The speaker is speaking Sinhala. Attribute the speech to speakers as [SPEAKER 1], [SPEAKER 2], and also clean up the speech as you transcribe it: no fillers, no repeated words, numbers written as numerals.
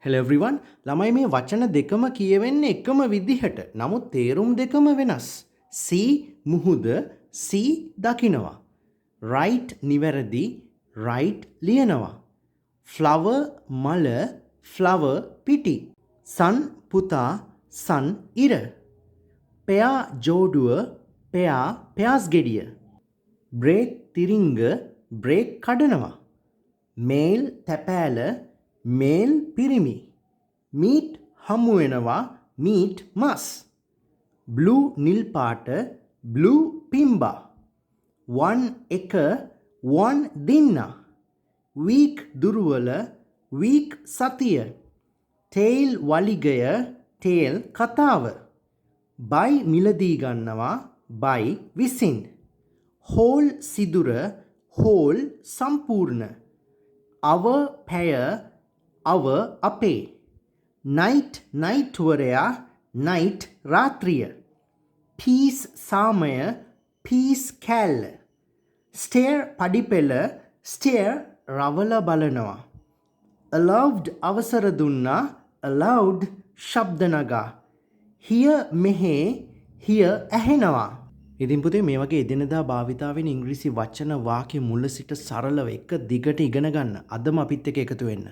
[SPEAKER 1] Hello everyone. ළමයි මේ වචන දෙකම කියවෙන්නේ එකම විදිහට. නමුත් තේරුම් දෙකම වෙනස්. see මුහුද see දකිනවා. right නිවැරදි right ලියනවා. flower මල flower පිටි. sun පුතා sun ඉර. pear ජෝඩුව pear pears ගෙඩිය. brake තිරිංග brake කඩනවා. මේල් තැපෑල මේල් පිරිමි. මීට් හමු වෙනවා මීට් මස්. බ්ලූ නිල් පාට බ්ලූ පිම්බා. වන් එක වන් දින්න. වීක් දුර්වල වීක් සතිය. ටේල් වලිගය ටේල් කතාව. බයි මිලදී ගන්නවා බයි විසින්. හෝල් සිදුර හෝල් සම්පූර්ණ. අව පැය අව අපේ. නයිට් නයිට්වරයා නයිට් රාත්‍රිය. පීස් සාමය පීස් කෑල්ල. ස්ටේර් පඩිපෙළ ස්ටේර් රවල බලනවා. allowed අවසර දුන්නා allowed ශබ්ද නගා. හිය මෙහෙ හිය ඇහෙනවා. ඉතින් පුතේ මේ වගේ එදිනදා භාවිතා වෙන ඉංග්‍රීසි වචන වාක්‍ය මුල සිට සරලව එක දිගට ඉගෙන ගන්න. අදම අපිත් එක්ක එකතු වෙන්න.